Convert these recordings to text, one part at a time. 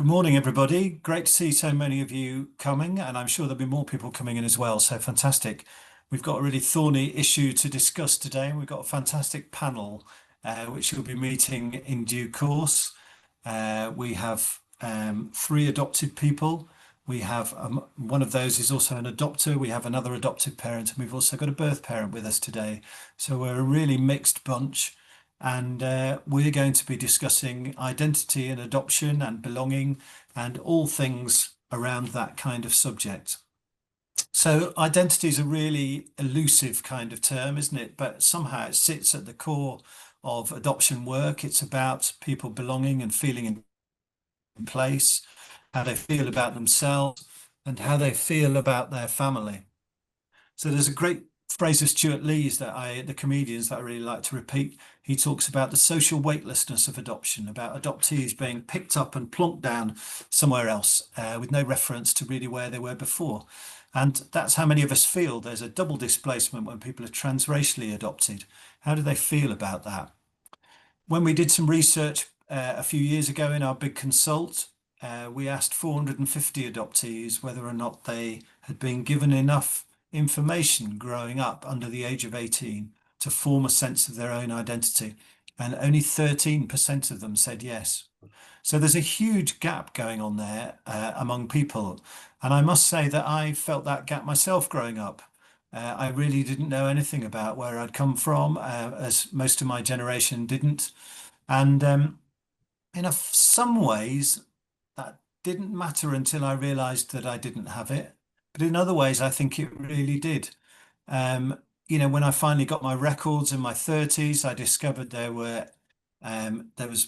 Good morning, everybody. Great to see so many of you coming, and I'm sure there'll be more people coming in as well. So fantastic. We've got a really thorny issue to discuss today, and we've got a fantastic panel which we'll be meeting in due course. We have three adopted people. We have one of those is also an adopter. We have another adoptive parent, and we've also got a birth parent with us today. So we're a really mixed bunch. And we're going to be discussing identity and adoption and belonging and all things around that kind of subject. So identity is a really elusive kind of term, isn't it? But somehow it sits at the core of adoption work. It's about people belonging and feeling in place, how they feel about themselves, and how they feel about their family. So there's a great phrase of Stuart Lee's the comedians that I really like to repeat. He talks about the social weightlessness of adoption, about adoptees being picked up and plonked down somewhere else with no reference to really where they were before. And that's how many of us feel. There's a double displacement when people are transracially adopted. How do they feel about that? When we did some research a few years ago in our big consult, we asked 450 adoptees whether or not they had been given enough information growing up under the age of 18 to form a sense of their own identity. And only 13% of them said yes. So there's a huge gap going on there among people. And I must say that I felt that gap myself growing up. I really didn't know anything about where I'd come from, as most of my generation didn't. And in some ways, that didn't matter until I realized that I didn't have it. But in other ways, I think it really did. Um, when I finally got my records in my 30s, I discovered there was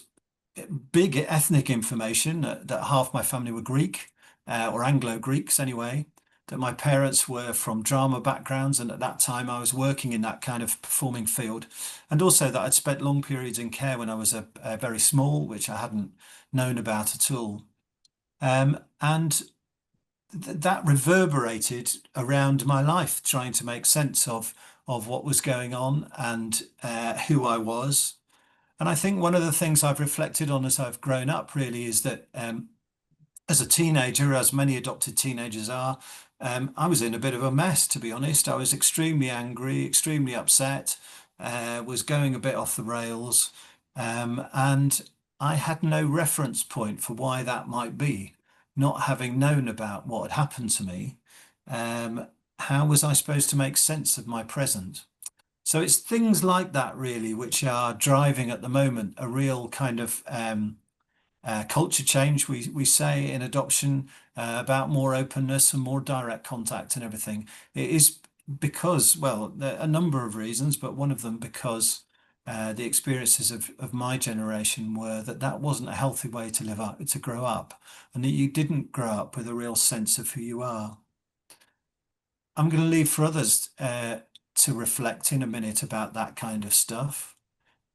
big ethnic information that half my family were Greek, or Anglo-Greeks anyway, that my parents were from drama backgrounds, and at that time I was working in that kind of performing field, and also that I'd spent long periods in care when I was very small, which I hadn't known about at all. And that reverberated around my life, trying to make sense of what was going on and who I was. And I think one of the things I've reflected on as I've grown up really is that as a teenager, as many adopted teenagers are, I was in a bit of a mess, to be honest. I was extremely angry, extremely upset, was going a bit off the rails, and I had no reference point for why that might be. Not having known about what had happened to me, how was I supposed to make sense of my present? So it's things like that really which are driving at the moment a real kind of culture change, we say in adoption, about more openness and more direct contact and everything. It is because, well, there are a number of reasons, but one of them because the experiences of my generation were that wasn't a healthy way to live up, to grow up, and that you didn't grow up with a real sense of who you are. I'm going to leave for others to reflect in a minute about that kind of stuff.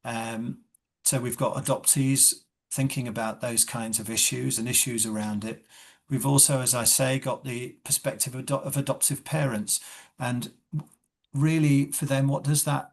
So we've got adoptees thinking about those kinds of issues and issues around it. We've also, as I say, got the perspective of adoptive parents, and really for them, what does that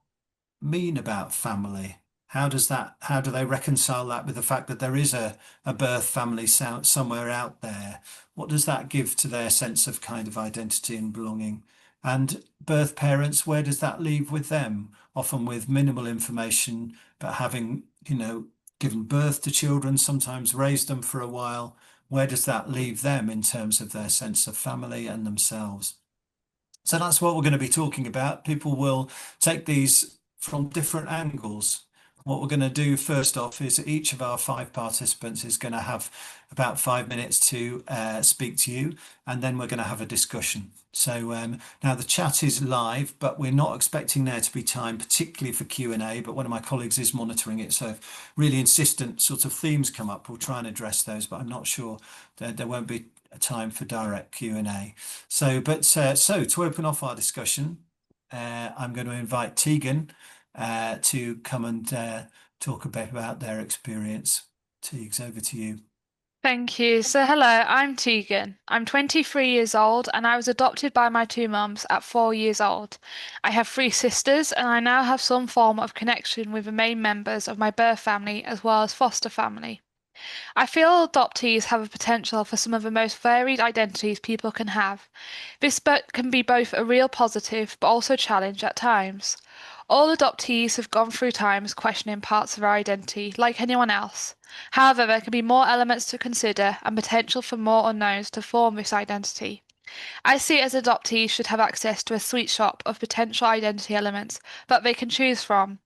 mean about family? How do they reconcile that with the fact that there is a birth family somewhere out there? What does that give to their sense of kind of identity and belonging? And birth parents, where does that leave with them? Often with minimal information, but having, given birth to children, sometimes raised them for a while. Where does that leave them in terms of their sense of family and themselves? So that's what we're going to be talking about. People will take these from different angles. What we're going to do first off is each of our five participants is going to have about 5 minutes to speak to you, and then we're going to have a discussion. So now the chat is live, but we're not expecting there to be time, particularly for Q&A, but one of my colleagues is monitoring it. So if really insistent sort of themes come up, we'll try and address those, but I'm not sure that there won't be a time for direct Q&A. So to open off our discussion, I'm going to invite Tegan to come and talk a bit about their experience. Teags, over to you. Thank you. So, hello, I'm Tegan. I'm 23 years old and I was adopted by my two mums at 4 years old. I have three sisters and I now have some form of connection with the main members of my birth family as well as foster family. I feel adoptees have a potential for some of the most varied identities people can have. This can be both a real positive but also a challenge at times. All adoptees have gone through times questioning parts of their identity, like anyone else. However, there can be more elements to consider and potential for more unknowns to form this identity. I see it as adoptees should have access to a sweet shop of potential identity elements that they can choose from.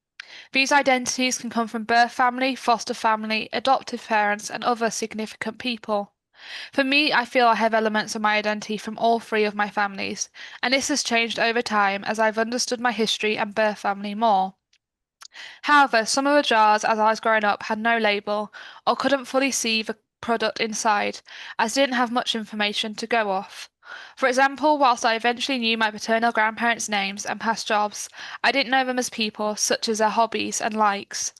These identities can come from birth family, foster family, adoptive parents, and other significant people. For me, I feel I have elements of my identity from all three of my families, and this has changed over time as I've understood my history and birth family more. However, some of the jars as I was growing up had no label or couldn't fully see the product inside, as I didn't have much information to go off. For example, whilst I eventually knew my paternal grandparents' names and past jobs, I didn't know them as people, such as their hobbies and likes.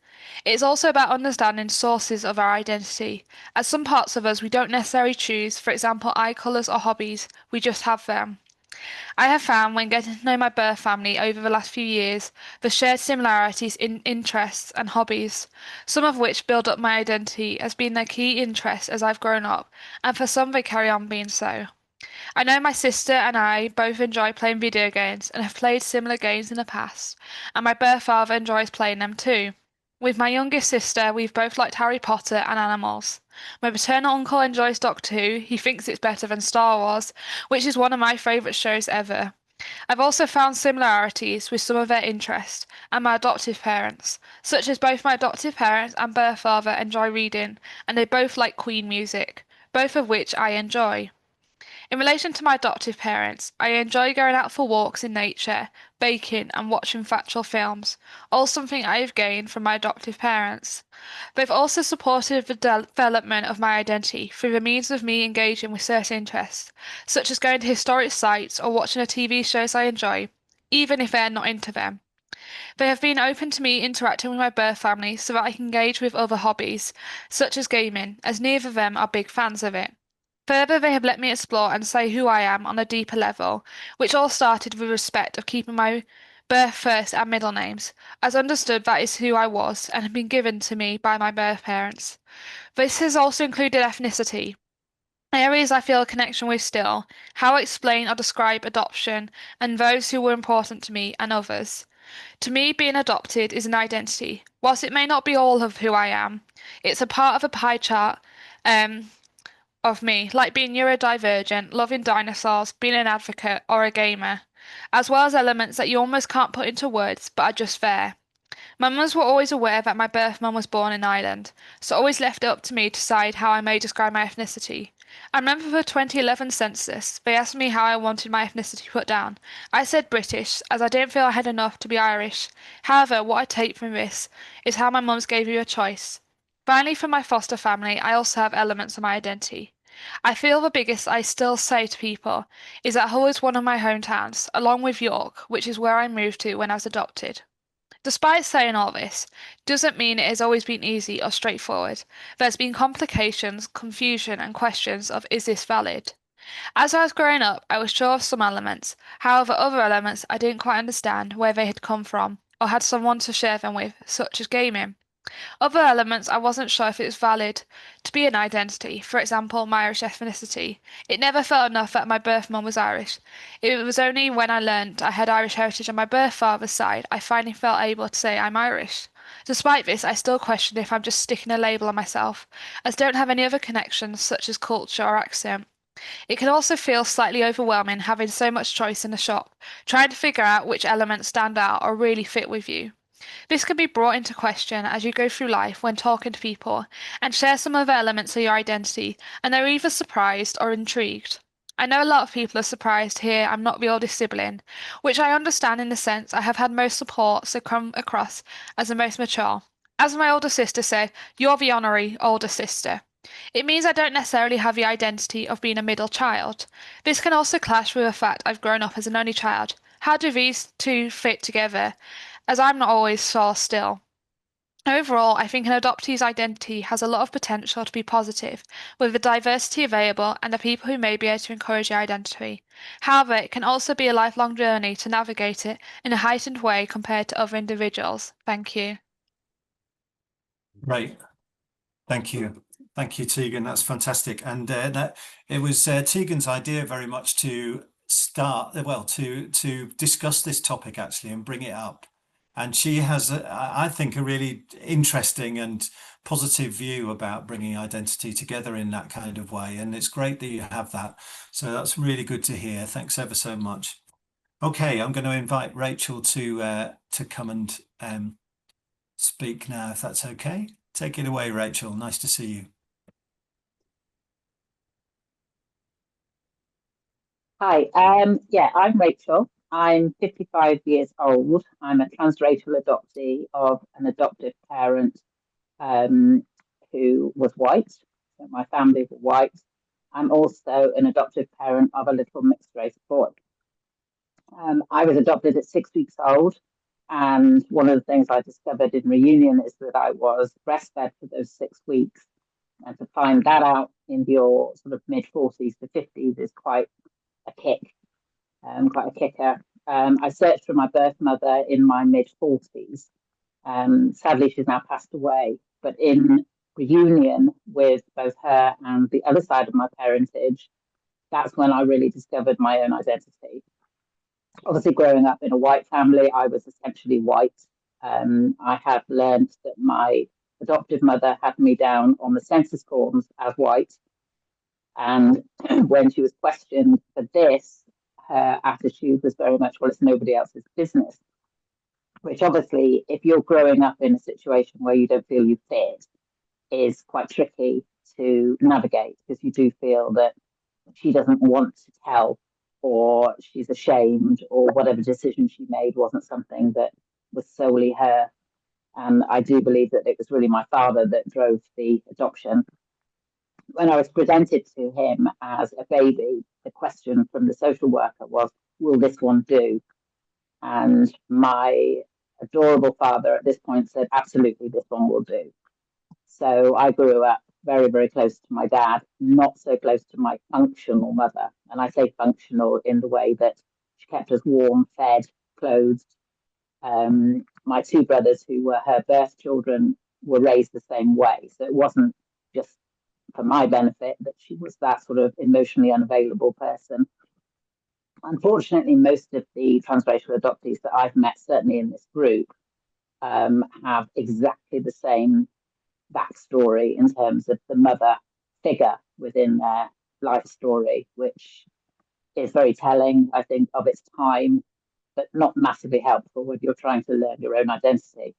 It is also about understanding sources of our identity, as some parts of us we don't necessarily choose, for example, eye colours or hobbies, we just have them. I have found when getting to know my birth family over the last few years, the shared similarities in interests and hobbies, some of which build up my identity as being their key interests as I've grown up, and for some they carry on being so. I know my sister and I both enjoy playing video games and have played similar games in the past, and my birth father enjoys playing them too. With my youngest sister, we've both liked Harry Potter and animals. My paternal uncle enjoys Doctor Who, he thinks it's better than Star Wars, which is one of my favourite shows ever. I've also found similarities with some of their interests and my adoptive parents, such as both my adoptive parents and birth father enjoy reading, and they both like Queen music, both of which I enjoy. In relation to my adoptive parents, I enjoy going out for walks in nature, baking, and watching factual films, all something I have gained from my adoptive parents. They've also supported the development of my identity through the means of me engaging with certain interests, such as going to historic sites or watching the TV shows I enjoy, even if they're not into them. They have been open to me interacting with my birth family so that I can engage with other hobbies, such as gaming, as neither of them are big fans of it. Further, they have let me explore and say who I am on a deeper level, which all started with respect of keeping my birth first and middle names, as understood that is who I was and had been given to me by my birth parents. This has also included ethnicity, areas I feel a connection with still, how I explain or describe adoption, and those who were important to me and others. To me, being adopted is an identity. Whilst it may not be all of who I am, it's a part of a pie chart. Of me, like being neurodivergent, loving dinosaurs, being an advocate, or a gamer, as well as elements that you almost can't put into words but are just there. My mums were always aware that my birth mum was born in Ireland, so always left it up to me to decide how I may describe my ethnicity. I remember for the 2011 census, they asked me how I wanted my ethnicity put down. I said British, as I didn't feel I had enough to be Irish. However, what I take from this is how my mums gave you a choice. Finally, for my foster family, I also have elements of my identity. I feel the biggest I still say to people is that Hull is one of my hometowns, along with York, which is where I moved to when I was adopted. Despite saying all this, doesn't mean it has always been easy or straightforward. There's been complications, confusion, and questions of is this valid? As I was growing up, I was sure of some elements. However, other elements I didn't quite understand where they had come from or had someone to share them with, such as gaming. Other elements I wasn't sure if it was valid to be an identity, for example, my Irish ethnicity. It never felt enough that my birth mum was Irish. It was only when I learnt I had Irish heritage on my birth father's side I finally felt able to say I'm Irish. Despite this, I still question if I'm just sticking a label on myself, as I don't have any other connections such as culture or accent. It can also feel slightly overwhelming having so much choice in the shop, trying to figure out which elements stand out or really fit with you. This can be brought into question as you go through life when talking to people and share some of the elements of your identity, and they're either surprised or intrigued. I know a lot of people are surprised to hear I'm not the oldest sibling, which I understand in the sense I have had most support, so come across as the most mature. As my older sister said, you're the honorary older sister. It means I don't necessarily have the identity of being a middle child. This can also clash with the fact I've grown up as an only child. How do these two fit together? As I'm not always sure still. Overall, I think an adoptee's identity has a lot of potential to be positive, with the diversity available and the people who may be able to encourage your identity. However, it can also be a lifelong journey to navigate it in a heightened way compared to other individuals. Thank you. Great. Thank you. Thank you, Tegan. That's fantastic. And that it was Tegan's idea very much to start, well, to discuss this topic actually and bring it up. And she has, I think, a really interesting and positive view about bringing identity together in that kind of way. And it's great that you have that. So that's really good to hear. Thanks ever so much. Okay, I'm going to invite Rachel to come and speak now, if that's okay. Take it away, Rachel. Nice to see you. Hi, yeah, I'm Rachel. I'm 55 years old. I'm a transracial adoptee of an adoptive parent um, who was white. So my family were white. I'm also an adoptive parent of a little mixed race boy. I was adopted at 6 weeks old. And one of the things I discovered in reunion is that I was breastfed for those 6 weeks. And to find that out in your sort of mid 40s to 50s is quite a kick, quite a kicker. I searched for my birth mother in my mid 40s. Sadly, she's now passed away. But in reunion with both her and the other side of my parentage, that's when I really discovered my own identity. Obviously, growing up in a white family, I was essentially white. I had learned that my adoptive mother had me down on the census forms as white. And when she was questioned for this, her attitude was very much, well, it's nobody else's business. Which obviously, if you're growing up in a situation where you don't feel you fit, is quite tricky to navigate because you do feel that she doesn't want to tell or she's ashamed or whatever decision she made wasn't something that was solely her. And I do believe that it was really my father that drove the adoption. When I was presented to him as a baby, the question from the social worker was, will this one do? And my adorable father at this point said, absolutely, this one will do. So I grew up very, very close to my dad, not so close to my functional mother. And I say functional in the way that she kept us warm, fed, clothed. My two brothers, who were her birth children, were raised the same way. So it wasn't just for my benefit that she was that sort of emotionally unavailable person. Unfortunately, most of the transracial adoptees that I've met, certainly in this group, have exactly the same backstory in terms of the mother figure within their life story, which is very telling, I think, of its time, but not massively helpful when you're trying to learn your own identity.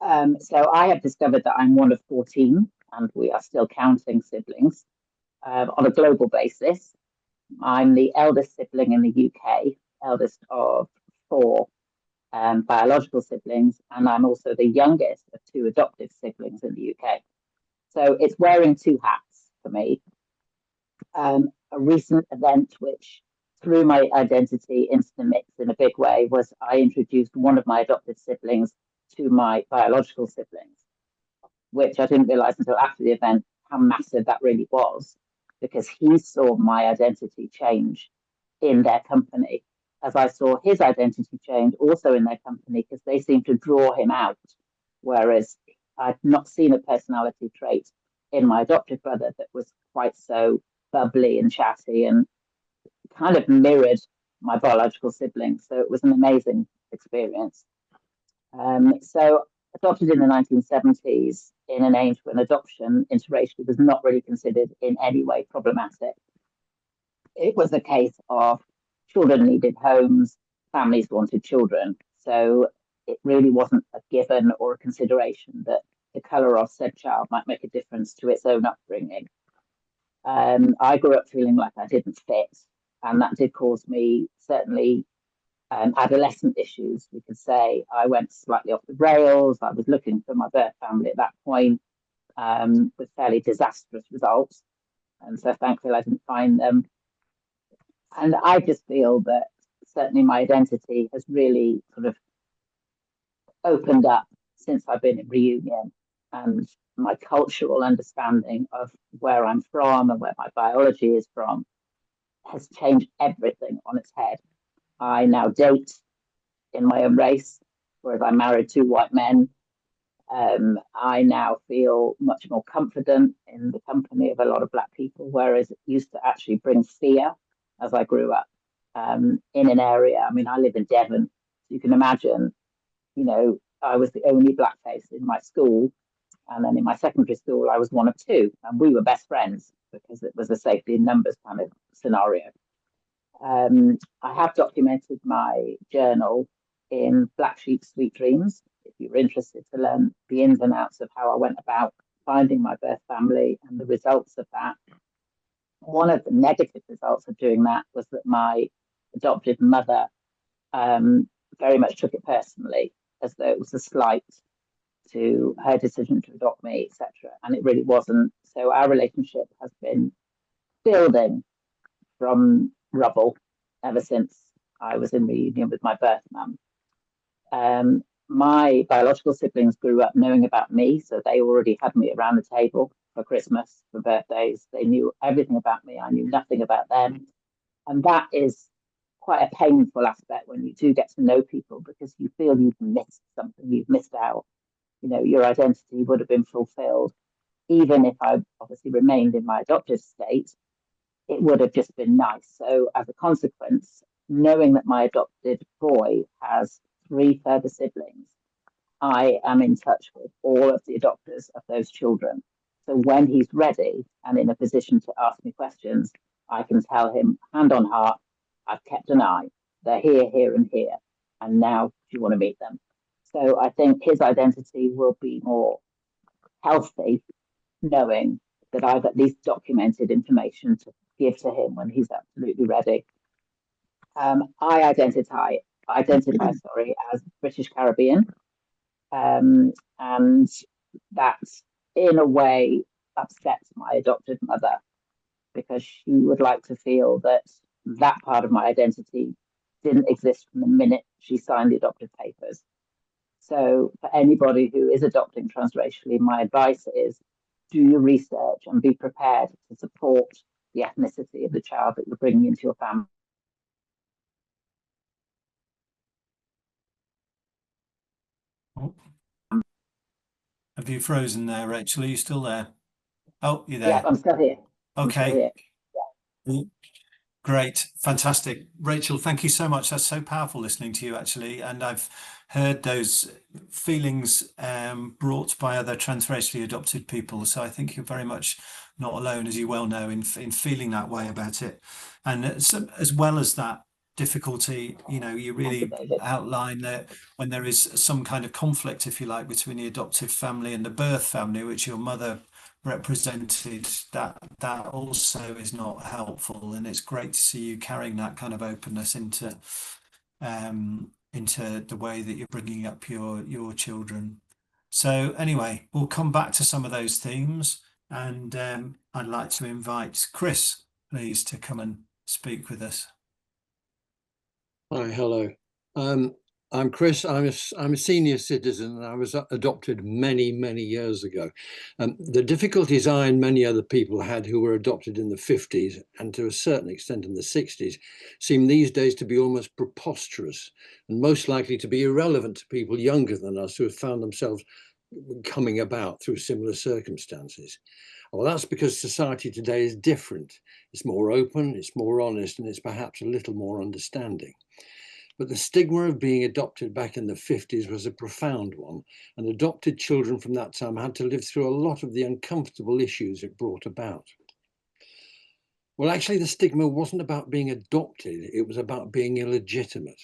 So I have discovered that I'm one of 14, and we are still counting siblings on a global basis. I'm the eldest sibling in the UK, eldest of four biological siblings, and I'm also the youngest of two adoptive siblings in the UK. So it's wearing two hats for me. A recent event which threw my identity into the mix in a big way was I introduced one of my adopted siblings to my biological siblings, which I didn't realize until after the event how massive that really was, because he saw my identity change in their company, as I saw his identity change also in their company, because they seemed to draw him out. Whereas I'd not seen a personality trait in my adopted brother that was quite so bubbly and chatty and kind of mirrored my biological siblings. So it was an amazing experience. So adopted in the 1970s in an age when adoption interracially was not really considered in any way problematic. It was a case of children needed homes, families wanted children. So it really wasn't a given or a consideration that the colour of said child might make a difference to its own upbringing. I grew up feeling like I didn't fit, and that did cause me certainly adolescent issues, we could say. I went slightly off the rails. I was looking for my birth family at that point with fairly disastrous results. And so thankfully I didn't find them. And I just feel that certainly my identity has really sort of opened up since I've been in reunion, and my cultural understanding of where I'm from and where my biology is from has changed everything on its head. I now date in my own race, whereas I married two white men. I now feel much more confident in the company of a lot of Black people, whereas it used to actually bring fear as I grew up in an area. I mean, I live in Devon, so you can imagine, you know, I was the only Black face in my school. And then in my secondary school, I was one of two, and we were best friends because it was a safety in numbers kind of scenario. I have documented my journal in Black Sheep Sweet Dreams. If you're interested to learn the ins and outs of how I went about finding my birth family and the results of that. One of the negative results of doing that was that my adoptive mother very much took it personally, as though it was a slight to her decision to adopt me, etc. And it really wasn't. So our relationship has been building from rubble ever since I was in reunion with my birth mum. My biological siblings grew up knowing about me, so they already had me around the table for Christmas, for birthdays. They knew everything about me. I knew nothing about them. And that is quite a painful aspect when you do get to know people, because you feel you've missed something, you've missed out. You know, your identity would have been fulfilled. Even if I obviously remained in my adoptive state, it would have just been nice. So as a consequence, knowing that my adopted boy has 3 further siblings, I am in touch with all of the adopters of those children. So when he's ready and in a position to ask me questions, I can tell him, hand on heart, I've kept an eye. They're here, here, and here. And now, do you want to meet them? So I think his identity will be more healthy, knowing that I've at least documented information to give to him when he's absolutely ready. I identify as British Caribbean, and that in a way upsets my adopted mother, because she would like to feel that that part of my identity didn't exist from the minute she signed the adoptive papers. So for anybody who is adopting transracially, my advice is do your research and be prepared to support the ethnicity of the child that you're bringing into your family. Have you frozen there, Rachel? Are you still there? Oh, you're Yeah, there. I'm still here. Okay. Great, fantastic. Rachel, thank you so much. That's so powerful listening to you, actually. And I've heard those feelings brought by other transracially adopted people. So I think you're very much not alone, as you well know, in feeling that way about it. And as well as that difficulty, you know, you really outline that when there is some kind of conflict, if you like, between the adoptive family and the birth family, which your mother represented, that also is not helpful. And it's great to see you carrying that kind of openness into the way that you're bringing up your children. So anyway, we'll come back to some of those themes, and I'd like to invite Chris, please, to come and speak with us. Hi, hello. I'm Chris. I'm a senior citizen, and I was adopted many, many years ago. The difficulties I and many other people had who were adopted in the 50s and to a certain extent in the 60s seem these days to be almost preposterous and most likely to be irrelevant to people younger than us who have found themselves coming about through similar circumstances. Well, that's because society today is different. It's more open, it's more honest, and it's perhaps a little more understanding. But the stigma of being adopted back in the 50s was a profound one, and adopted children from that time had to live through a lot of the uncomfortable issues it brought about. Well, actually, the stigma wasn't about being adopted, it was about being illegitimate.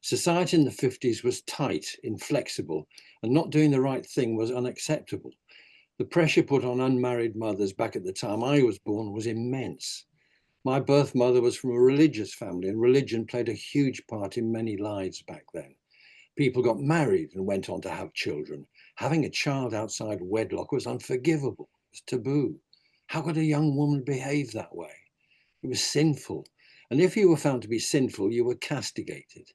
Society in the 50s was tight, inflexible, and not doing the right thing was unacceptable. The pressure put on unmarried mothers back at the time I was born was immense. My birth mother was from a religious family, and religion played a huge part in many lives back then. People got married and went on to have children. Having a child outside wedlock was unforgivable. It was taboo. How could a young woman behave that way? It was sinful. And if you were found to be sinful, you were castigated.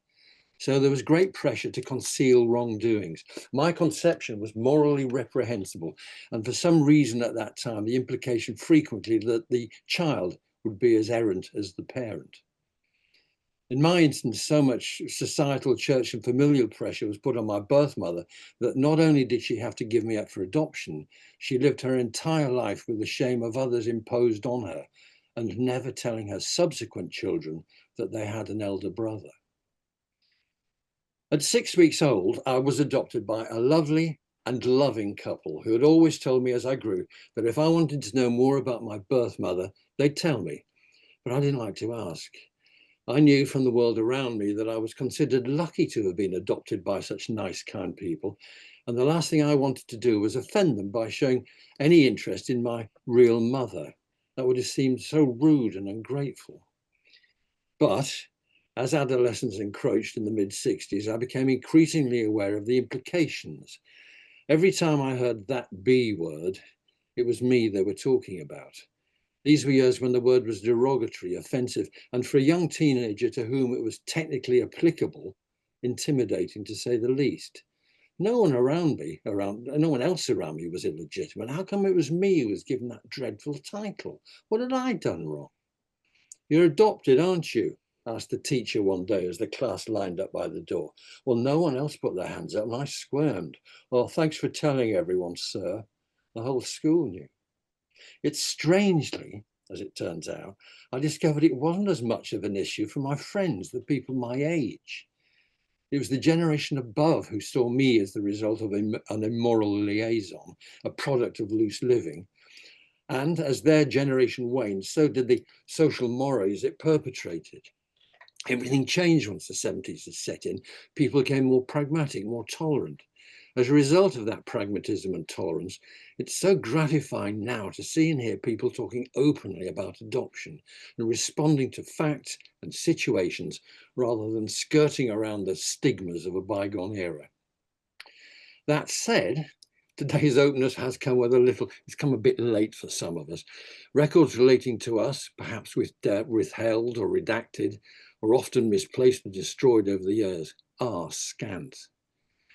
So there was great pressure to conceal wrongdoings. My conception was morally reprehensible. And for some reason at that time, the implication frequently that the child would be as errant as the parent. In my instance, so much societal, church and familial pressure was put on my birth mother that not only did she have to give me up for adoption, she lived her entire life with the shame of others imposed on her and never telling her subsequent children that they had an elder brother. At 6 weeks old, I was adopted by a lovely and loving couple who had always told me as I grew that if I wanted to know more about my birth mother, they'd tell me, but I didn't like to ask. I knew from the world around me that I was considered lucky to have been adopted by such nice, kind people. And the last thing I wanted to do was offend them by showing any interest in my real mother. That would have seemed so rude and ungrateful. But as adolescence encroached in the mid-60s, I became increasingly aware of the implications. Every time I heard that B word, it was me they were talking about. These were years when the word was derogatory, offensive, and for a young teenager to whom it was technically applicable, intimidating to say the least. No one else around me was illegitimate. How come it was me who was given that dreadful title? What had I done wrong? You're adopted, aren't you? Asked the teacher one day as the class lined up by the door. Well, no one else put their hands up and I squirmed. Well, thanks for telling everyone, sir. The whole school knew. It's strangely, as it turns out, I discovered it wasn't as much of an issue for my friends, the people my age. It was the generation above who saw me as the result of an immoral liaison, a product of loose living. And as their generation waned, so did the social mores it perpetrated. Everything changed once the 70s had set in. People became more pragmatic, more tolerant. As a result of that pragmatism and tolerance, it's so gratifying now to see and hear people talking openly about adoption and responding to facts and situations rather than skirting around the stigmas of a bygone era. That said, today's openness has come with it's come a bit late for some of us. Records relating to us, perhaps withheld or redacted, or often misplaced and destroyed over the years, are scant.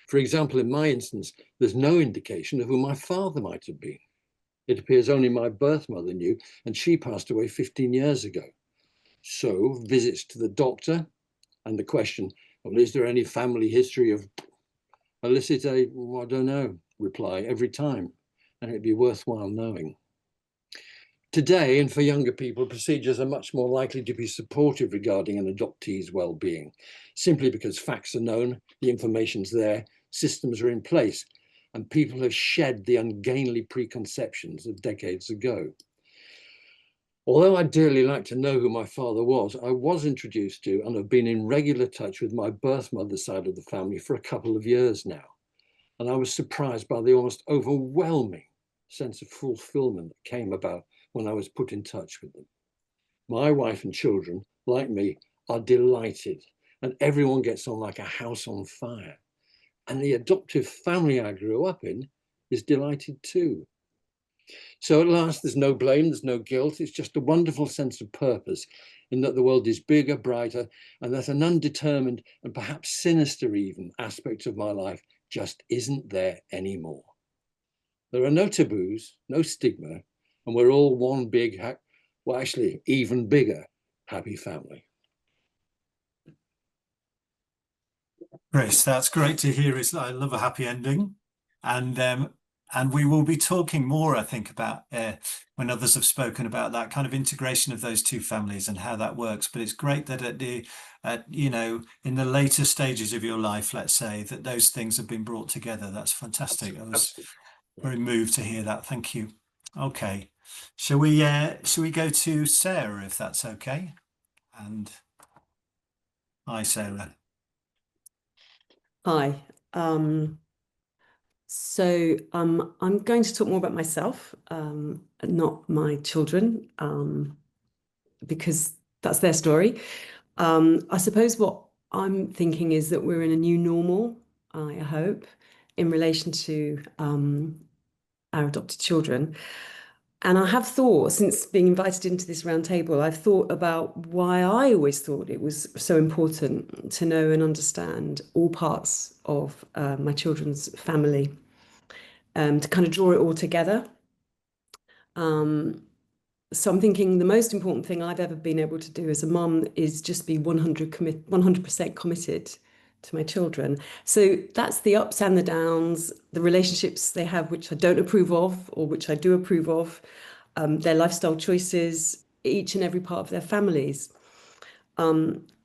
For example, in my instance, there's no indication of who my father might have been. It appears only my birth mother knew, and she passed away 15 years ago. So visits to the doctor and the question, well, is there any family history of elicit a, well, I don't know, reply every time, and it'd be worthwhile knowing. Today, and for younger people, procedures are much more likely to be supportive regarding an adoptee's well-being, simply because facts are known, the information's there, systems are in place, and people have shed the ungainly preconceptions of decades ago. Although I'd dearly like to know who my father was, I was introduced to and have been in regular touch with my birth mother's side of the family for a couple of years now. And I was surprised by the almost overwhelming sense of fulfillment that came about when I was put in touch with them. My wife and children, like me, are delighted, and everyone gets on like a house on fire. And the adoptive family I grew up in is delighted too. So at last, there's no blame, there's no guilt. It's just a wonderful sense of purpose in that the world is bigger, brighter, and that an undetermined and perhaps sinister even aspect of my life just isn't there anymore. There are no taboos, no stigma, and we're all one big, well, actually, even bigger, happy family. Chris, that's great to hear. I love a happy ending, and we will be talking more, I think, about when others have spoken about that kind of integration of those two families and how that works. But it's great that in the later stages of your life, let's say, that those things have been brought together. That's fantastic. I was very moved to hear that. Thank you. Okay, shall we go to Sarah, if that's okay? And hi, Sarah. Hi. So I'm going to talk more about myself, not my children, because that's their story. I suppose what I'm thinking is that we're in a new normal, I hope, in relation to our adopted children. And I have thought, since being invited into this roundtable, I've thought about why I always thought it was so important to know and understand all parts of my children's family, to kind of draw it all together. So I'm thinking the most important thing I've ever been able to do as a mum is just be 100% committed to my children. So that's the ups and the downs, the relationships they have, which I don't approve of or which I do approve of, their lifestyle choices, each and every part of their families.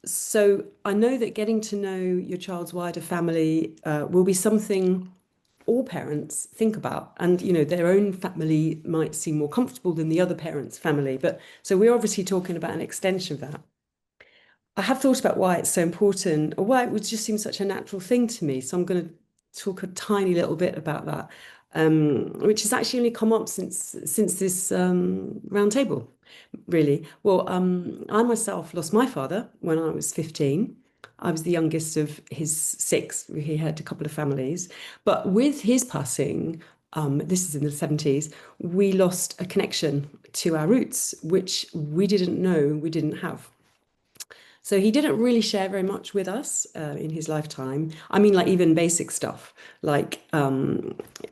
So I know that getting to know your child's wider family will be something all parents think about, and their own family might seem more comfortable than the other parent's family, but so we're obviously talking about an extension of that. I have thought about why it's so important, or why it would just seem such a natural thing to me, so I'm going to talk a tiny little bit about that, which has actually only come up since this roundtable, really. Well, I myself lost my father when I was 15. I was the youngest of his 6. He had a couple of families. But with his passing, this is in the 70s, we lost a connection to our roots, which we didn't know we didn't have. So he didn't really share very much with us in his lifetime. I mean, like even basic stuff, like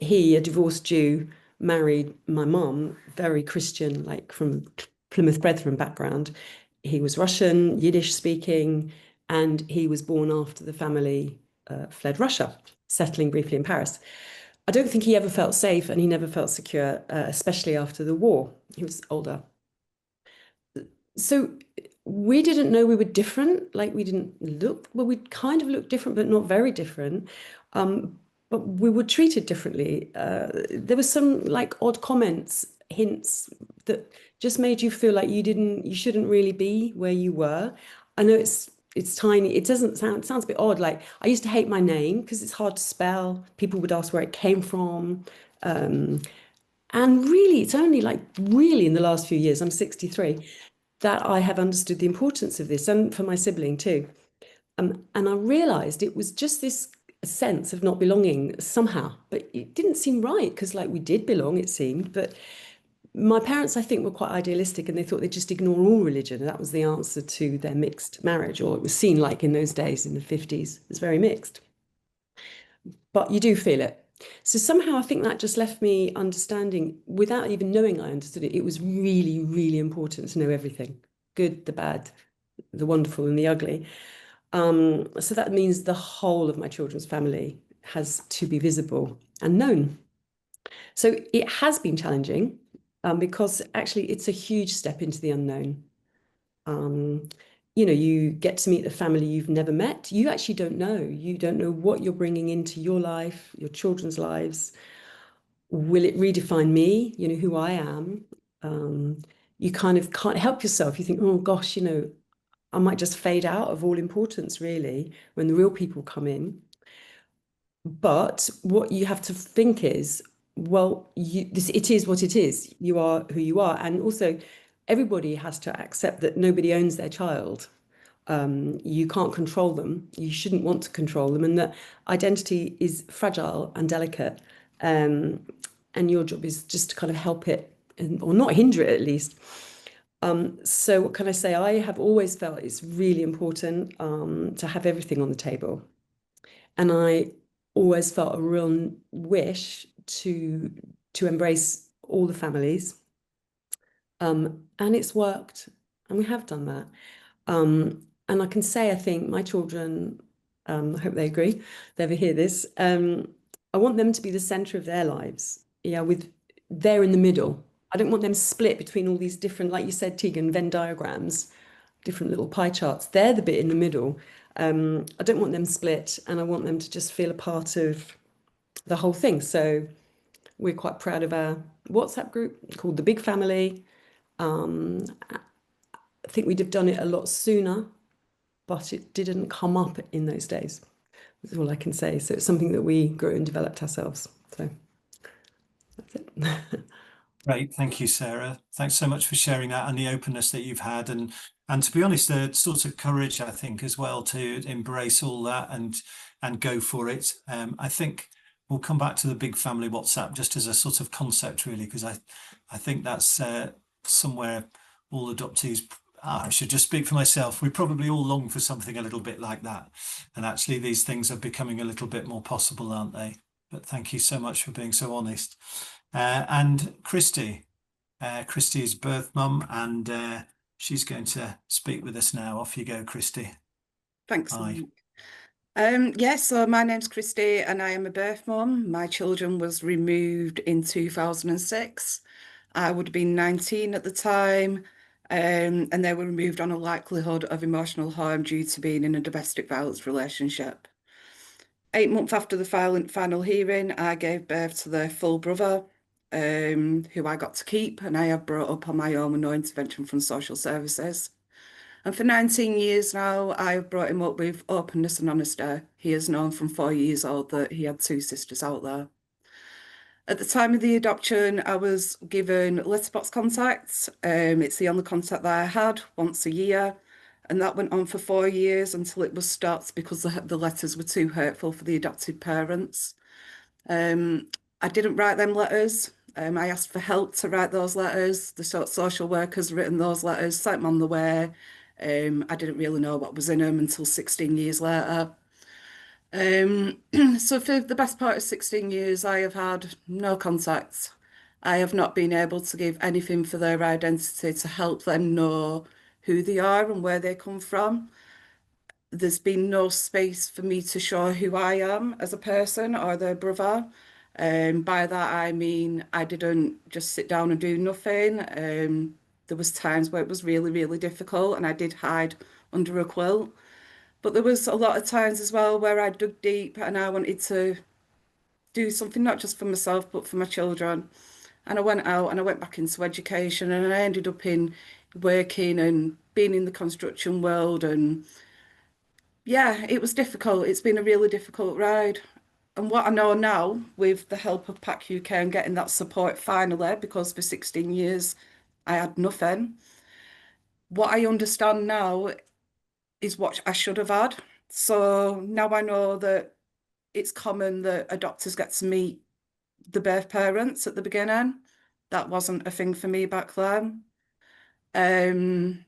he, a divorced Jew, married my mom, very Christian, like from Plymouth Brethren background. He was Russian, Yiddish speaking, and he was born after the family fled Russia, settling briefly in Paris. I don't think he ever felt safe, and he never felt secure, especially after the war. He was older. So we didn't know we were different, like we didn't look, well, we kind of looked different, but not very different. But we were treated differently. There were some like odd comments, hints that just made you feel like you shouldn't really be where you were. I know it's tiny. It sounds a bit odd. Like I used to hate my name because it's hard to spell. People would ask where it came from. And really, it's only like really in the last few years, I'm 63, that I have understood the importance of this, and for my sibling too. And I realized it was just this sense of not belonging somehow, but it didn't seem right because like we did belong, it seemed. But my parents, I think, were quite idealistic, and they thought they'd just ignore all religion. And that was the answer to their mixed marriage, or it was seen like in those days in the 50s. It's very mixed. But you do feel it. So somehow I think that just left me understanding, without even knowing I understood it, it was really, really important to know everything, good, the bad, the wonderful and the ugly. So that means the whole of my children's family has to be visible and known. So it has been challenging because actually it's a huge step into the unknown. You get to meet the family you've never met. You actually don't know. You don't know what you're bringing into your life, your children's lives. Will it redefine me, who I am? You kind of can't help yourself. You think, oh gosh, I might just fade out of all importance, really, when the real people come in. But what you have to think is, well, it is what it is. You are who you are. And also, everybody has to accept that nobody owns their child. You can't control them. You shouldn't want to control them. And that identity is fragile and delicate. And your job is just to kind of help it, or not hinder it at least. So what can I say? I have always felt it's really important to have everything on the table. And I always felt a real wish to embrace all the families. And it's worked, and we have done that. And I can say, I think my children, I hope they agree, they ever hear this, I want them to be the center of their lives. Yeah, they're in the middle. I don't want them split between all these different, like you said, Tegan, Venn diagrams, different little pie charts. They're the bit in the middle. I don't want them split, and I want them to just feel a part of the whole thing. So we're quite proud of our WhatsApp group called The Big Family. I think we'd have done it a lot sooner, but it didn't come up in those days. That's all I can say. So it's something that we grew and developed ourselves. So that's it. Great, thank you, Sarah. Thanks so much for sharing that and the openness that you've had, and to be honest, the sort of courage, I think, as well, to embrace all that and go for it. I think we'll come back to the big family WhatsApp just as a sort of concept, really, because I think that's somewhere all adoptees. I should just speak for myself. We probably all long for something a little bit like that, and actually, these things are becoming a little bit more possible, aren't they? But thank you so much for being so honest. And Christy, Christy's birth mum, and she's going to speak with us now. Off you go, Christy. Thanks, Hi. Mike. So my name's Christy and I am a birth mum. My children was removed in 2006. I would have been 19 at the time, and they were removed on a likelihood of emotional harm due to being in a domestic violence relationship. 8 months after the final hearing, I gave birth to their full brother, who I got to keep, and I have brought up on my own with no intervention from social services. And for 19 years now, I've brought him up with openness and honesty. He has known from 4 years old that he had 2 sisters out there. At the time of the adoption, I was given letterbox contacts. It's the only contact that I had once a year. And that went on for 4 years until it was stopped because the letters were too hurtful for the adopted parents. I didn't write them letters. I asked for help to write those letters. The social workers written those letters, sent them on the way. I didn't really know what was in them until 16 years later. So for the best part of 16 years, I have had no contact. I have not been able to give anything for their identity to help them know who they are and where they come from. There's been no space for me to show who I am as a person or their brother. By that, I mean, I didn't just sit down and do nothing. There was times where it was really, really difficult and I did hide under a quilt. But there was a lot of times as well where I dug deep and I wanted to do something not just for myself, but for my children. And I went out and I went back into education and I ended up in working and being in the construction world. And yeah, it was difficult. It's been a really difficult ride. And what I know now, with the help of PAC-UK and getting that support finally, because for 16 years I had nothing, what I understand now is what I should have had. So now I know that it's common that adopters get to meet the birth parents at the beginning. That wasn't a thing for me back then. The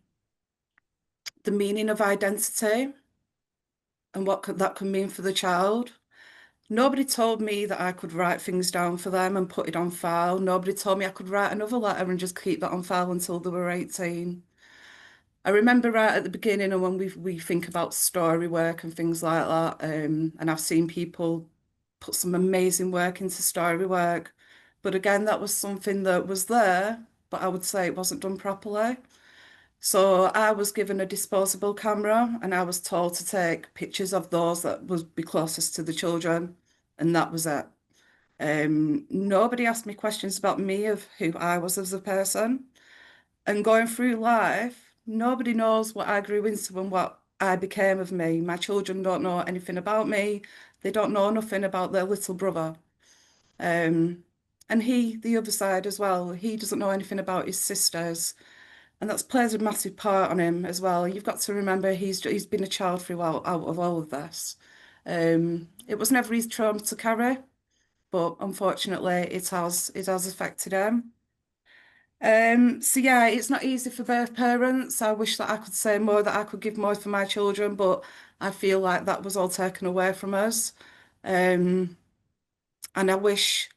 meaning of identity and what that could mean for the child. Nobody told me that I could write things down for them and put it on file. Nobody told me I could write another letter and just keep that on file until they were 18. I remember right at the beginning, and when we think about story work and things like that, and I've seen people put some amazing work into story work, but again, that was something that was there, but I would say it wasn't done properly. So I was given a disposable camera and I was told to take pictures of those that would be closest to the children, and that was it. Nobody asked me questions about me, of who I was as a person. And going through life, nobody knows what I grew into and what I became of me. My children don't know anything about me. They don't know nothing about their little brother. And he, the other side as well, he doesn't know anything about his sisters. And that's plays a massive part on him as well. You've got to remember he's been a child throughout out of all of this. It was never his trauma to carry, but unfortunately it has affected him. So yeah, it's not easy for birth parents. I wish that I could say more, that I could give more for my children, but I feel like that was all taken away from us. And I wish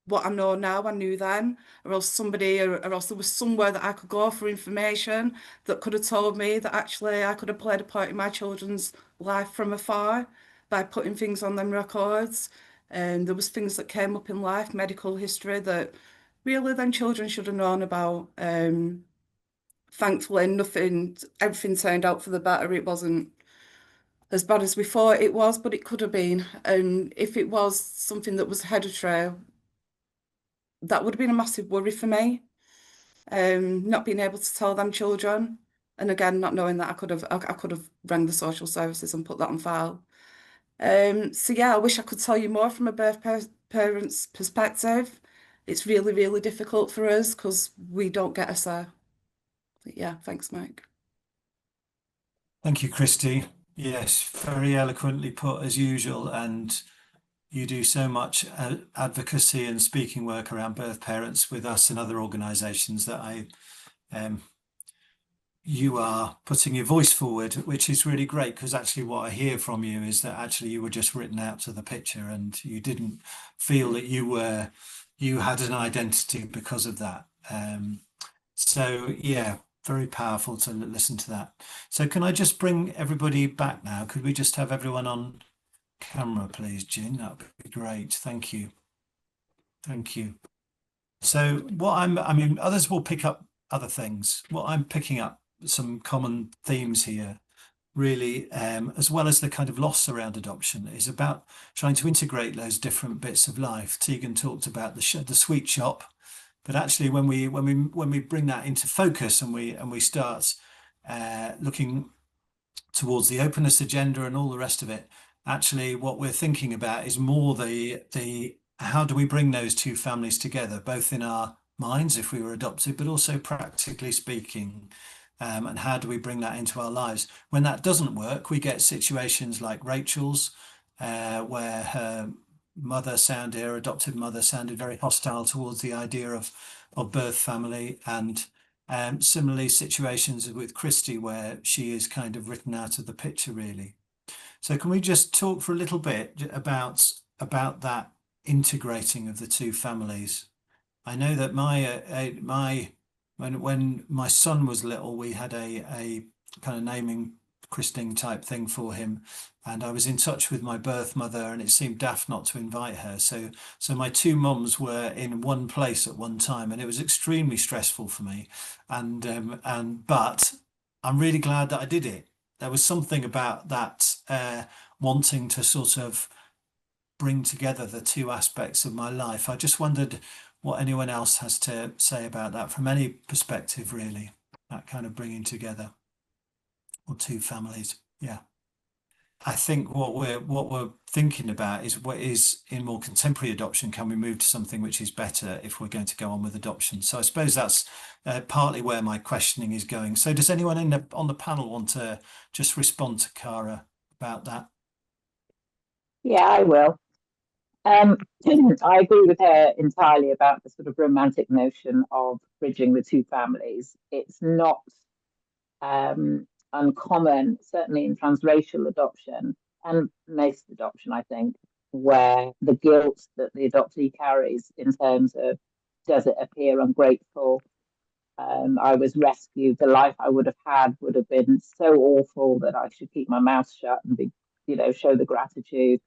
what I know now, I knew then, or else or else there was somewhere that I could go for information that could have told me that actually I could have played a part in my children's life from afar by putting things on them records. And there was things that came up in life, medical history, that really then children should have known about. Thankfully, everything turned out for the better. It wasn't as bad as we thought it was, but it could have been. And if it was something that was hereditary, that would have been a massive worry for me. Not being able to tell them children, and again, not knowing that I could have rang the social services and put that on file. So yeah, I wish I could tell you more from a parent's perspective. It's really, really difficult for us because we don't get a say. But yeah, thanks, Mike. Thank you, Christy. Yes, very eloquently put as usual, and you do so much advocacy and speaking work around birth parents with us and other organisations that you are putting your voice forward, which is really great, because actually what I hear from you is that actually you were just written out to the picture and you didn't feel that you had an identity because of that. So yeah, very powerful to listen to that. So can I just bring everybody back now? Could we just have everyone on camera, please, Jin? That would be great. Thank you. Thank you. So what I mean, others will pick up other things. What I'm picking up some common themes here, really, as well as the kind of loss around adoption, is about trying to integrate those different bits of life. Tegan talked about the sweet shop, but actually, when we bring that into focus and we start looking towards the openness agenda and all the rest of it, actually, what we're thinking about is more the how do we bring those two families together, both in our minds if we were adopted, but also practically speaking. And how do we bring that into our lives? When that doesn't work, we get situations like Rachel's, where her adopted mother sounded very hostile towards the idea of birth family, and similarly situations with Christy where she is kind of written out of the picture, really. So can we just talk for a little bit about that integrating of the two families? I know that when my son was little, we had a kind of naming christening type thing for him, and I was in touch with my birth mother, and it seemed daft not to invite her. So my two mums were in one place at one time, and it was extremely stressful for me. But I'm really glad that I did it. There was something about that, wanting to sort of bring together the two aspects of my life. I just wondered what anyone else has to say about that from any perspective, really, that kind of bringing together or two families. Yeah. I think what we're thinking about is what is in more contemporary adoption. Can we move to something which is better if we're going to go on with adoption? So I suppose that's partly where my questioning is going. So does anyone on the panel want to just respond to Cara about that? Yeah, I will. I agree with her entirely about the sort of romantic notion of bridging the two families. It's not uncommon, certainly in transracial adoption and most adoption, I think, where the guilt that the adoptee carries in terms of, does it appear ungrateful? I was rescued. The life I would have had would have been so awful that I should keep my mouth shut and be, show the gratitude.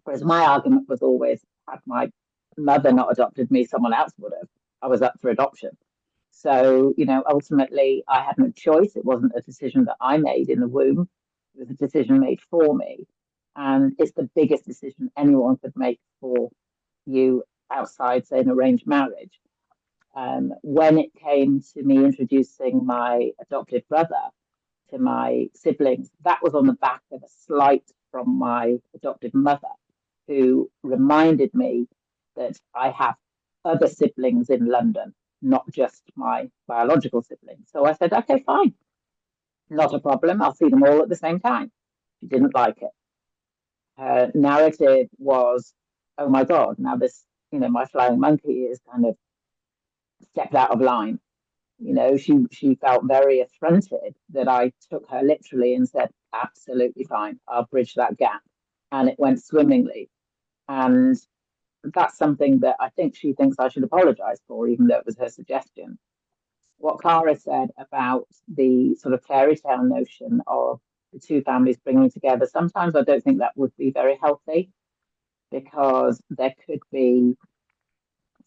Whereas my argument was always, had my mother not adopted me, someone else would have. I was up for adoption. So, ultimately, I had no choice. It wasn't a decision that I made in the womb. It was a decision made for me. And it's the biggest decision anyone could make for you outside, say, an arranged marriage. When it came to me introducing my adopted brother to my siblings, that was on the back of a slight from my adopted mother, who reminded me that I have other siblings in London, not just my biological siblings. So I said, okay, fine, not a problem. I'll see them all at the same time. She didn't like it. Her narrative was, oh my God, now this, my flying monkey is kind of stepped out of line. She felt very affronted that I took her literally and said, absolutely fine, I'll bridge that gap. And it went swimmingly. And that's something that I think she thinks I should apologize for, even though it was her suggestion. What Cara said about the sort of fairy tale notion of the two families bringing together, sometimes I don't think that would be very healthy, because there could be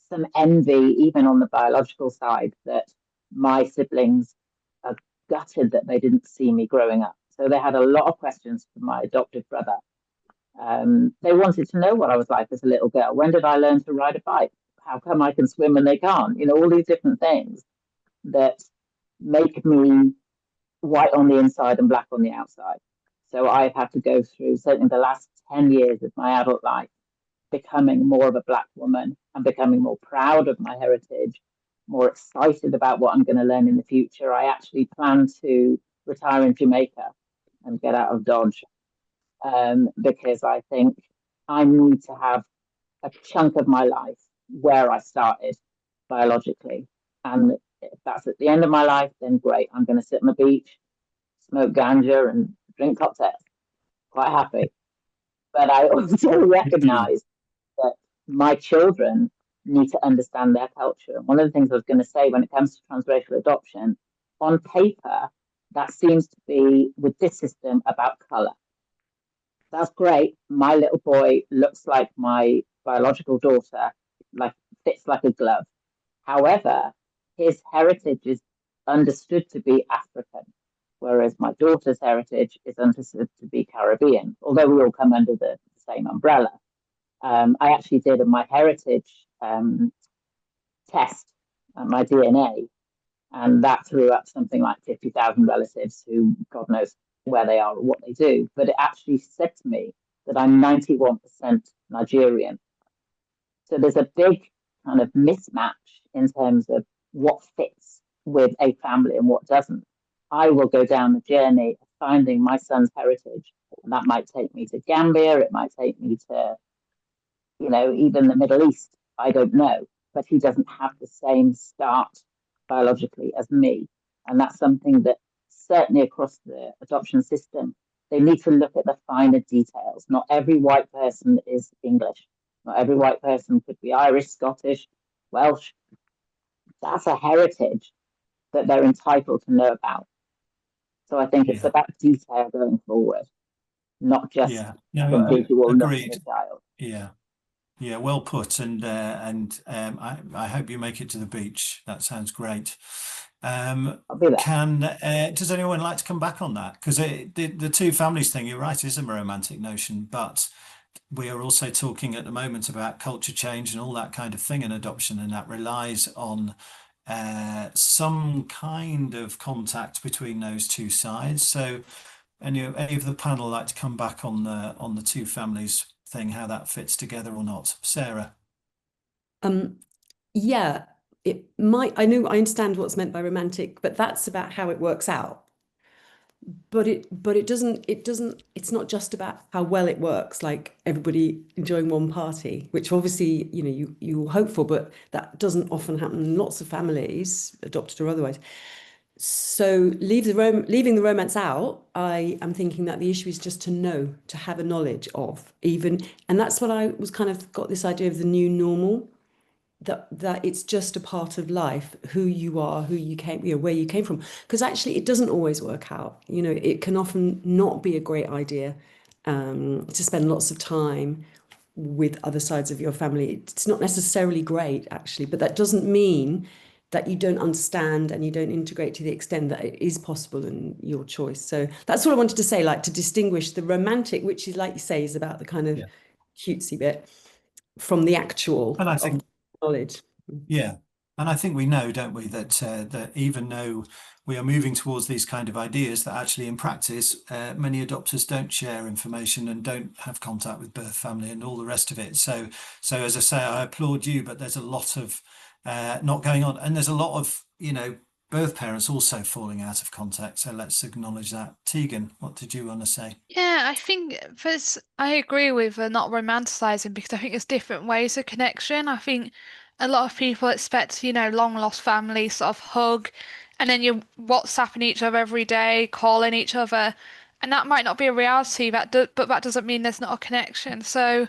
some envy, even on the biological side, that my siblings are gutted that they didn't see me growing up. So they had a lot of questions for my adopted brother. They wanted to know what I was like as a little girl. When did I learn to ride a bike? How come I can swim and they can't? All these different things that make me white on the inside and black on the outside. So I've had to go through certainly the last 10 years of my adult life becoming more of a black woman and becoming more proud of my heritage, more excited about what I'm going to learn in the future. I actually plan to retire in Jamaica and get out of Dodge, because I think I need to have a chunk of my life where I started biologically. And if that's at the end of my life, then great. I'm going to sit on the beach, smoke ganja and drink cocktails. Quite happy. But I also recognize that my children need to understand their culture. And one of the things I was going to say when it comes to transracial adoption, on paper, that seems to be, with this system, about colour. That's great. My little boy looks like my biological daughter, like fits like a glove. However, his heritage is understood to be African, whereas my daughter's heritage is understood to be Caribbean, although we all come under the same umbrella. I actually did a my heritage test, my DNA, and that threw up something like 50,000 relatives who God knows where they are or what they do. But it actually said to me that I'm 91% Nigerian. So there's a big kind of mismatch in terms of what fits with a family and what doesn't. I will go down the journey of finding my son's heritage, and that might take me to Gambia, it might take me to, even the Middle East. I don't know, but he doesn't have the same start biologically as me. And that's something that certainly across the adoption system, they need to look at the finer details. Not every white person is English. Not every white person could be Irish, Scottish, Welsh. That's a heritage that they're entitled to know about. So I think it's about detail going forward, not just the visual look of the child. Yeah, well put. And I hope you make it to the beach. That sounds great. I'll be there. Does anyone like to come back on that? Because the two families thing, you're right, is a romantic notion, but we are also talking at the moment about culture change and all that kind of thing in adoption, and that relies on some kind of contact between those two sides. So any of the panel like to come back on the two families thing, how that fits together or not? Sarah? Yeah, it might. I understand what's meant by romantic, but that's about how it works out. But it doesn't, it's not just about how well it works, like everybody enjoying one party, which obviously, you hope for, but that doesn't often happen in lots of families, adopted or otherwise. So leaving the romance out, I am thinking that the issue is just to know, to have a knowledge of even, and that's what I was kind of got this idea of the new normal, that it's just a part of life, who you are, who you came, where you came from. Because actually it doesn't always work out. It can often not be a great idea to spend lots of time with other sides of your family. It's not necessarily great, actually, but that doesn't mean that you don't understand and you don't integrate to the extent that it is possible in your choice. So that's what I wanted to say, like to distinguish the romantic, which is, like you say, is about the kind of cutesy bit, from the actual And I think knowledge. Yeah, and I think we know, don't we, that even though we are moving towards these kind of ideas, that actually in practice, many adopters don't share information and don't have contact with birth family and all the rest of it. So as I say, I applaud you, but there's a lot of not going on, and there's a lot of birth parents also falling out of contact. So let's acknowledge that. Tegan, what did you want to say? Yeah, I think I agree with not romanticizing, because I think there's different ways of connection. I think a lot of people expect, long lost families sort of hug, and then you're WhatsApping each other every day, calling each other, and that might not be a reality. But that doesn't mean there's not a connection. So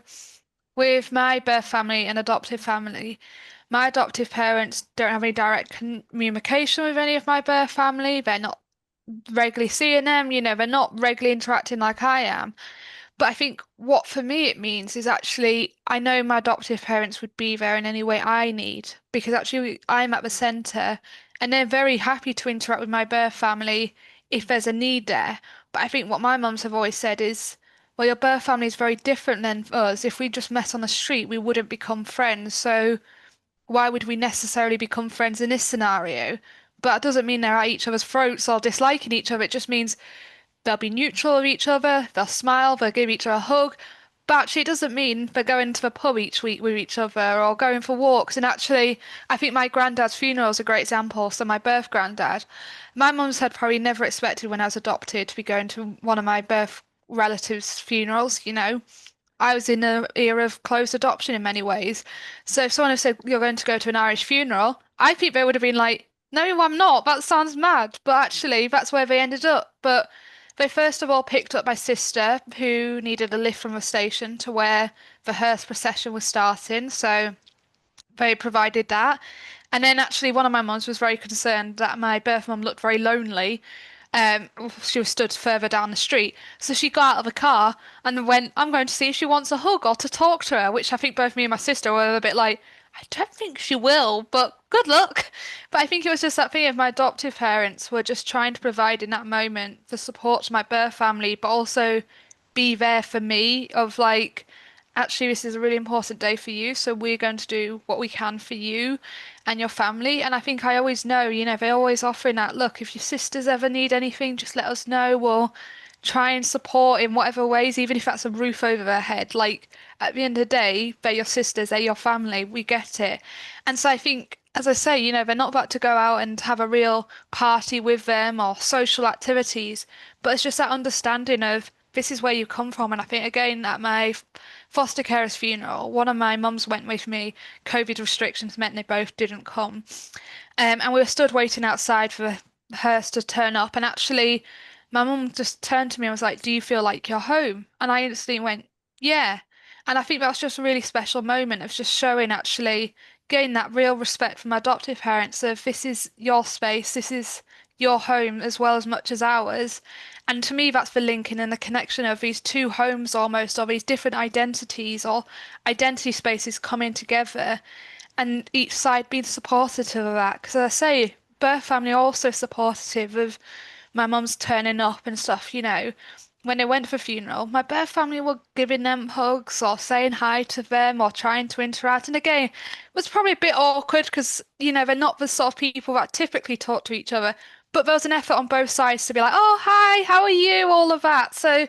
with my birth family and adoptive family, my adoptive parents don't have any direct communication with any of my birth family. They're not regularly seeing them, they're not regularly interacting like I am. But I think what for me it means is actually I know my adoptive parents would be there in any way I need, because actually I'm at the centre and they're very happy to interact with my birth family if there's a need there. But I think what my mums have always said is, well, your birth family is very different than us. If we just met on the street, we wouldn't become friends. So why would we necessarily become friends in this scenario? But that doesn't mean they're at each other's throats or disliking each other. It just means they'll be neutral of each other, they'll smile, they'll give each other a hug. But actually, it doesn't mean they're going to the pub each week with each other or going for walks. And actually, I think my granddad's funeral is a great example. So my birth granddad, my mum's had probably never expected when I was adopted to be going to one of my birth relatives' funerals, I was in an era of closed adoption in many ways. So if someone had said, you're going to go to an Irish funeral, I think they would have been like, no, I'm not. That sounds mad. But actually, that's where they ended up. But they first of all picked up my sister, who needed a lift from the station to where the hearse procession was starting. So they provided that. And then actually one of my mums was very concerned that my birth mum looked very lonely. She was stood further down the street. So she got out of the car and went, I'm going to see if she wants a hug or to talk to her, which I think both me and my sister were a bit like, I don't think she will, but good luck. But I think it was just that thing of my adoptive parents were just trying to provide in that moment the support to my birth family, but also be there for me of like, actually, this is a really important day for you, so we're going to do what we can for you and your family. And I think I always know, they're always offering that, look, if your sisters ever need anything, just let us know. We'll try and support in whatever ways, even if that's a roof over their head. Like, at the end of the day, they're your sisters, they're your family, we get it. And so I think, as I say, they're not about to go out and have a real party with them or social activities, but it's just that understanding of this is where you come from. And I think, again, at my foster carer's funeral, one of my mums went with me. COVID restrictions meant they both didn't come. And we were stood waiting outside for the hearse to turn up. And actually, my mum just turned to me and was like, do you feel like you're home? And I instantly went, yeah. And I think that's just a really special moment of just showing actually getting that real respect from my adoptive parents of this is your space, this is your home as well as much as ours. And to me, that's the linking and the connection of these two homes almost, or these different identities or identity spaces coming together and each side being supportive of that. Because as I say, birth family are also supportive of my mum's turning up and stuff, When they went for funeral, my birth family were giving them hugs or saying hi to them or trying to interact. And again, it was probably a bit awkward because, they're not the sort of people that typically talk to each other. But there was an effort on both sides to be like, oh, hi, how are you? All of that. So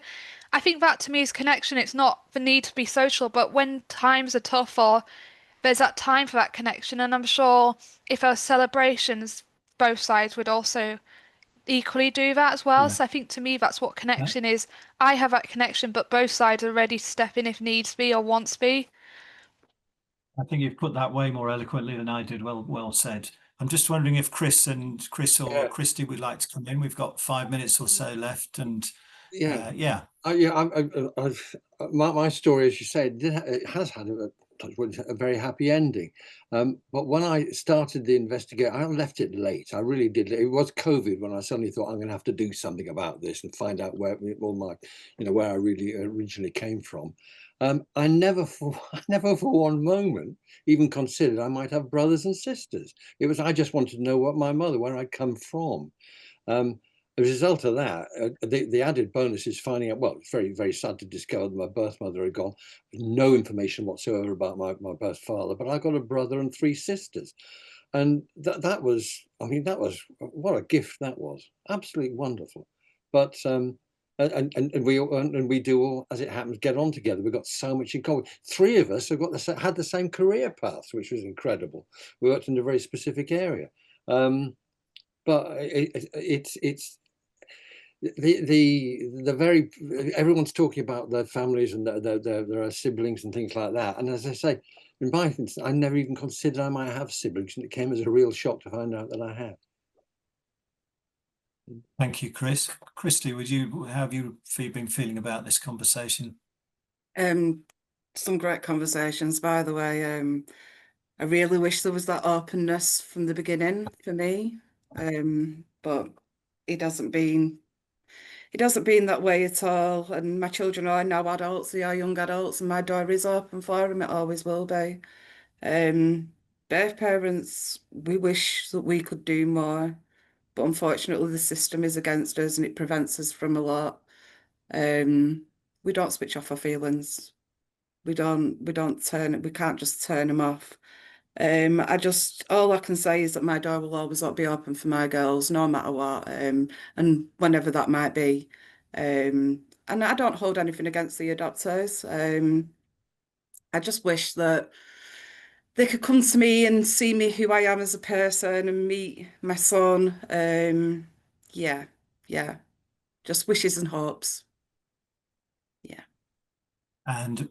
I think that to me is connection. It's not the need to be social, but when times are tough or there's that time for that connection. And I'm sure if there were celebrations, both sides would also equally do that as well. Yeah. So I think to me that's what connection is. I have that connection, but both sides are ready to step in if needs be or wants be. I think you've put that way more eloquently than I did. Well said. I'm just wondering if Chris or Yeah. Christy would like to come in. We've got 5 minutes or so left, and Yeah. yeah. My story, as you said, it has had a very happy ending. But when I started the investigation, I left it late. I really did. It was COVID when I suddenly thought I'm going to have to do something about this and find out where all my, where I really originally came from. I never for one moment even considered I might have brothers and sisters. I just wanted to know where I'd come from. As a result of that, the added bonus is finding out, well, it's very, very sad to discover that my birth mother had gone with no information whatsoever about my birth father, but I got a brother and 3 sisters. And that was what a gift that was. Absolutely wonderful. But and we do all, as it happens, get on together. We've got so much in common. 3 of us have had the same career paths, which was incredible. We worked in a very specific area. But it's the very everyone's talking about their families and their siblings and things like that. And as I say, in my instance, I never even considered I might have siblings, and it came as a real shock to find out that I had. Thank you, Chris. Christy, how have you been feeling about this conversation? Some great conversations, by the way. I really wish there was that openness from the beginning for me, but it hasn't been that way at all. And my children are now adults, they are young adults, and my door is open for them. It always will be. Birth parents, we wish that we could do more, but unfortunately the system is against us and it prevents us from a lot. We don't switch off our feelings. We can't just turn them off. All I can say is that my door will always be open for my girls, no matter what, and whenever that might be. And I don't hold anything against the adopters. I just wish that they could come to me and see me who I am as a person and meet my son. Yeah, just wishes and hopes. Yeah. And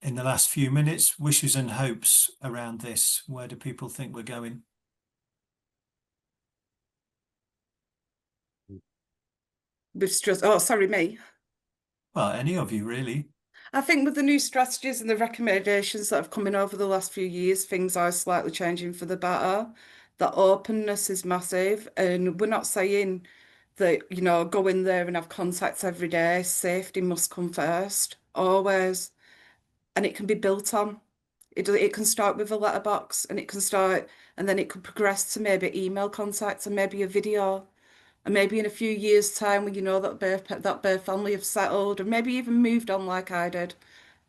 in the last few minutes, wishes and hopes around this. Where do people think we're going? Oh, sorry, me. Well, any of you really. I think with the new strategies and the recommendations that have come in over the last few years, things are slightly changing for the better. The openness is massive, and we're not saying that, you know, go in there and have contacts every day. Safety must come first, always, and it can be built on. It can start with a letterbox, and it can start, and then it could progress to maybe email contacts and maybe a video. And maybe in a few years' time, when you know that their family have settled, or maybe even moved on like I did,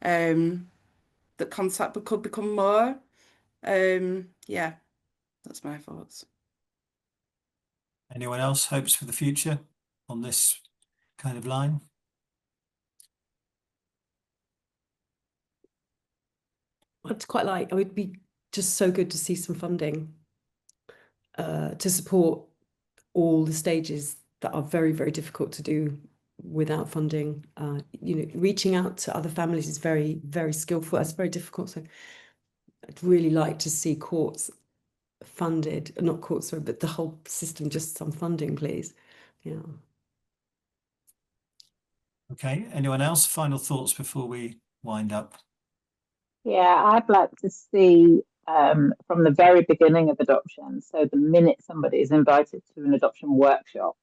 that contact could become more. Yeah, that's my thoughts. Anyone else hopes for the future on this kind of line? I'd quite like, it would be just so good to see some funding to support all the stages that are very, very difficult to do without funding. You know, reaching out to other families is very, very skillful. That's very difficult. So I'd really like to see courts funded, not courts, sorry, but the whole system, just some funding, please. Yeah. Okay, anyone else? Final thoughts before we wind up? Yeah, I'd like to see from the very beginning of adoption, so the minute somebody is invited to an adoption workshop,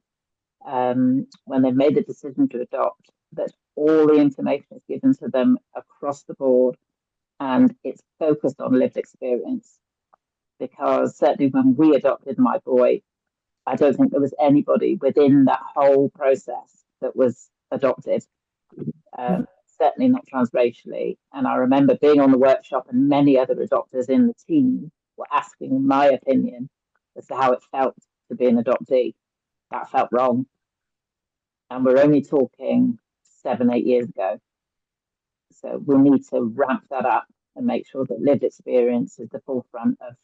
when they've made the decision to adopt, that all the information is given to them across the board and it's focused on lived experience. Because certainly when we adopted my boy, I don't think there was anybody within that whole process that was adopted. Certainly not transracially. And I remember being on the workshop and many other adopters in the team were asking my opinion as to how it felt to be an adoptee. That felt wrong. And we're only talking 7, 8 years ago. So we need to ramp that up and make sure that lived experience is the forefront of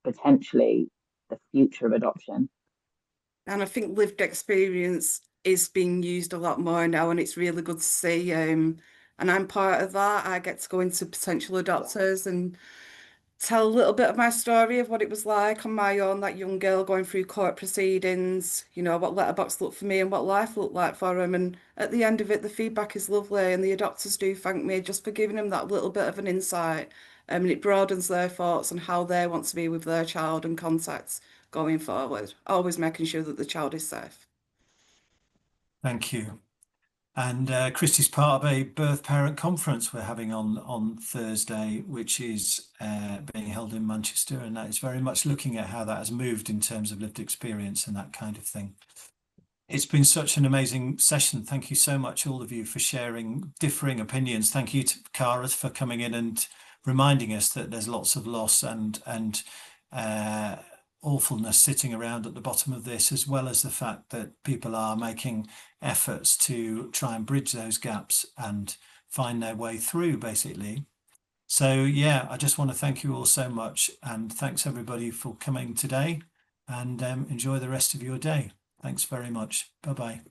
potentially the future of adoption. And I think lived experience is being used a lot more now, and it's really good to see. And I'm part of that. I get to go into potential adopters and tell a little bit of my story of what it was like on my own, that young girl going through court proceedings, you know, what letterbox looked for me and what life looked like for them. And at the end of it, the feedback is lovely, and the adopters do thank me just for giving them that little bit of an insight. And it broadens their thoughts on how they want to be with their child and contacts going forward, always making sure that the child is safe. Thank you. And Christy's part of a birth parent conference we're having on Thursday, which is being held in Manchester, and that is very much looking at how that has moved in terms of lived experience and that kind of thing. It's been such an amazing session. Thank you so much, all of you, for sharing differing opinions. Thank you to Cara for coming in and reminding us that there's lots of loss and awfulness sitting around at the bottom of this, as well as the fact that people are making efforts to try and bridge those gaps and find their way through, basically. So yeah, I just want to thank you all so much, and thanks everybody for coming today, and enjoy the rest of your day. Thanks very much. Bye-bye.